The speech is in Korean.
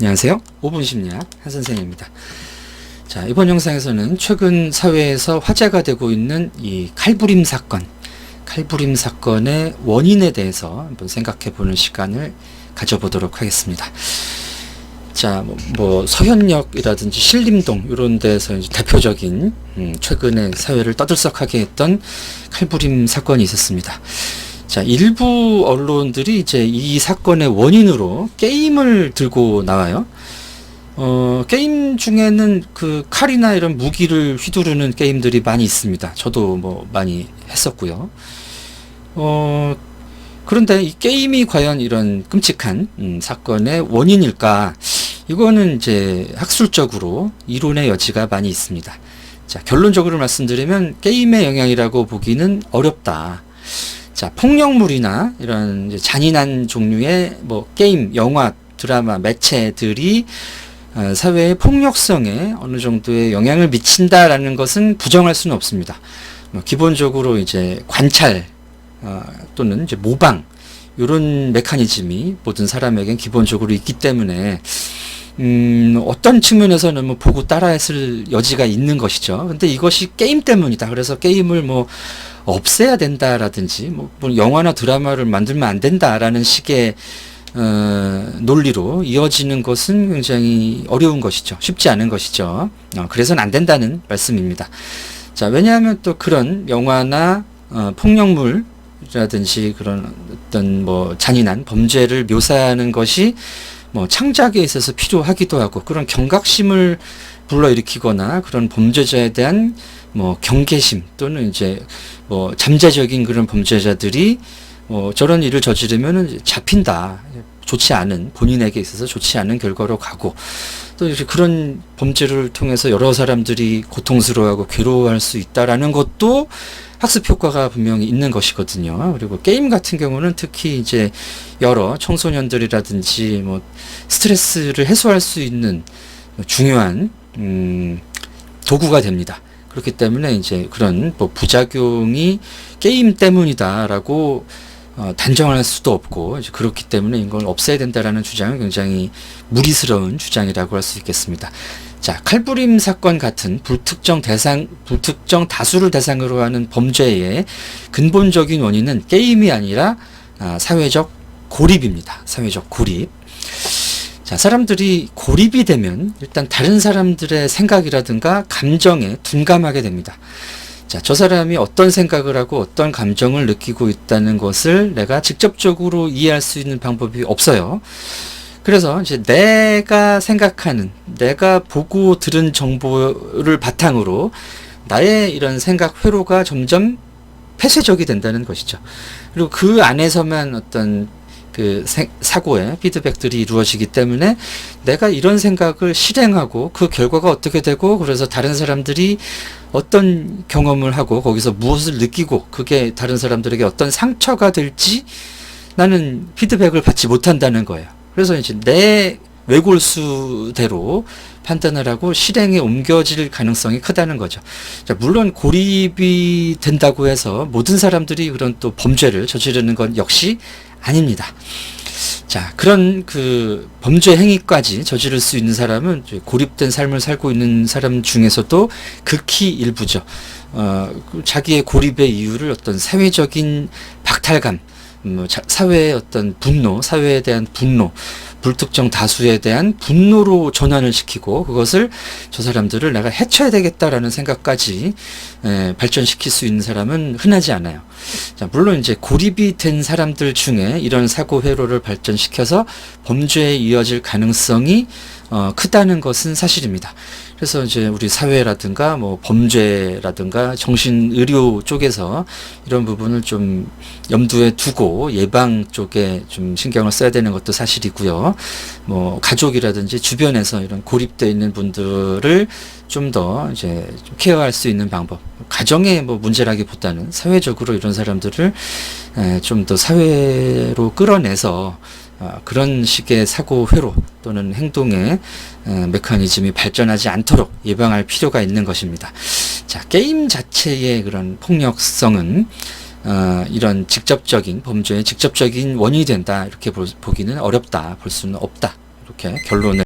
안녕하세요. 5분 심리학 한선생입니다. 자, 이번 영상에서는 최근 사회에서 화제가 되고 있는 이 칼부림 사건의 원인에 대해서 한번 생각해 보는 시간을 가져보도록 하겠습니다. 자, 서현역이라든지 신림동 이런 데서 이제 대표적인 최근에 사회를 떠들썩하게 했던 칼부림 사건이 있었습니다. 자, 일부 언론들이 이제 이 사건의 원인으로 게임을 들고 나와요. 게임 중에는 그 칼이나 이런 무기를 휘두르는 게임들이 많이 있습니다. 저도 많이 했었고요. 그런데 이 게임이 과연 이런 끔찍한 사건의 원인일까? 이거는 이제 학술적으로 이론의 여지가 많이 있습니다. 자, 결론적으로 말씀드리면 게임의 영향이라고 보기는 어렵다. 자, 폭력물이나 이런 이제 잔인한 종류의 게임, 영화, 드라마, 매체들이 사회의 폭력성에 어느 정도의 영향을 미친다라는 것은 부정할 수는 없습니다. 기본적으로 이제 관찰 또는 이제 모방 이런 메커니즘이 모든 사람에겐 기본적으로 있기 때문에 어떤 측면에서는 보고 따라했을 여지가 있는 것이죠. 근데 이것이 게임 때문이다. 그래서 게임을 없애야 된다라든지 영화나 드라마를 만들면 안 된다라는 식의 논리로 이어지는 것은 굉장히 어려운 것이죠. 쉽지 않은 것이죠. 그래서는 안 된다는 말씀입니다. 자, 왜냐하면 또 그런 영화나 폭력물이라든지 그런 어떤 잔인한 범죄를 묘사하는 것이 창작에 있어서 필요하기도 하고, 그런 경각심을 불러일으키거나 그런 범죄자에 대한 경계심 또는 이제 잠재적인 그런 범죄자들이 저런 일을 저지르면 잡힌다. 좋지 않은, 본인에게 있어서 좋지 않은 결과로 가고, 또 이렇게 그런 범죄를 통해서 여러 사람들이 고통스러워하고 괴로워할 수 있다라는 것도 학습 효과가 분명히 있는 것이거든요. 그리고 게임 같은 경우는 특히 이제 여러 청소년들이라든지 스트레스를 해소할 수 있는 중요한 도구가 됩니다. 그렇기 때문에 이제 그런 부작용이 게임 때문이다라고 단정할 수도 없고, 이제 그렇기 때문에 이걸 없애야 된다라는 주장은 굉장히 무리스러운 주장이라고 할 수 있겠습니다. 자, 칼부림 사건 같은 불특정 다수를 대상으로 하는 범죄의 근본적인 원인은 게임이 아니라 사회적 고립입니다. 사회적 고립. 자, 사람들이 고립이 되면 일단 다른 사람들의 생각이라든가 감정에 둔감하게 됩니다. 자, 저 사람이 어떤 생각을 하고 어떤 감정을 느끼고 있다는 것을 내가 직접적으로 이해할 수 있는 방법이 없어요. 그래서 이제 내가 생각하는, 내가 보고 들은 정보를 바탕으로 나의 이런 생각 회로가 점점 폐쇄적이 된다는 것이죠. 그리고 그 안에서만 어떤 그 사고의 피드백들이 이루어지기 때문에 내가 이런 생각을 실행하고 그 결과가 어떻게 되고, 그래서 다른 사람들이 어떤 경험을 하고 거기서 무엇을 느끼고 그게 다른 사람들에게 어떤 상처가 될지 나는 피드백을 받지 못한다는 거예요. 그래서 이제 내 외골수대로 판단을 하고 실행에 옮겨질 가능성이 크다는 거죠. 자, 물론 고립이 된다고 해서 모든 사람들이 그런 또 범죄를 저지르는 건 역시 아닙니다. 자, 그런 그 범죄 행위까지 저지를 수 있는 사람은 고립된 삶을 살고 있는 사람 중에서도 극히 일부죠. 자기의 고립의 이유를 어떤 사회적인 박탈감, 사회의 어떤 분노, 사회에 대한 분노, 불특정 다수에 대한 분노로 전환을 시키고 그것을 저 사람들을 내가 해쳐야 되겠다라는 생각까지 발전시킬 수 있는 사람은 흔하지 않아요. 자, 물론 이제 고립이 된 사람들 중에 이런 사고 회로를 발전시켜서 범죄에 이어질 가능성이 크다는 것은 사실입니다. 그래서 이제 우리 사회라든가 범죄라든가 정신의료 쪽에서 이런 부분을 좀 염두에 두고 예방 쪽에 좀 신경을 써야 되는 것도 사실이고요. 가족이라든지 주변에서 이런 고립되어 있는 분들을 좀 더 이제 좀 케어할 수 있는 방법, 가정의 문제라기보다는 사회적으로 이런 사람들을 좀 더 사회로 끌어내서 그런 식의 사고 회로 또는 행동의 메커니즘이 발전하지 않도록 예방할 필요가 있는 것입니다. 자, 게임 자체의 그런 폭력성은 이런 직접적인 범죄의 직접적인 원인이 된다 이렇게 보기는 어렵다, 볼 수는 없다, 이렇게 결론을